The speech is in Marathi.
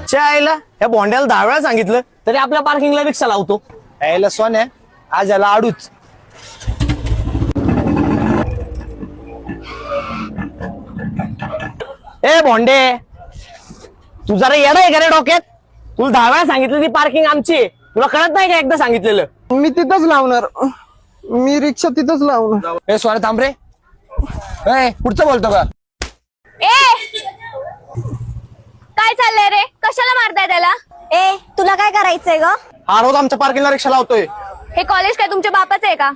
च्या आईला या बोंड्याला 10 वेळा सांगितलं तरी आपल्या पार्किंगला रिक्षा लावतो. यायला सोन्या आज याला आडूच. ए बोंडे, तू जरा येडा आहे का रे डोक्यात? तुला 10 वेळा सांगितलं ती पार्किंग आमची आहे. तुला कळत नाही का एकदा सांगितलेलं? मी तिथंच लावणार. मी रिक्षा तिथंच लावणार. ए सोन्या थांब रे. ए पुढचं बोलतो का? ए काय चाललंय रे? कशाला मारताय त्याला? ए तुला काय करायचंय ग? हा रोज आमच्या पार्किंगला रिक्षा लावतोय. हे कॉलेज काय तुमच्या बापाचं आहे का?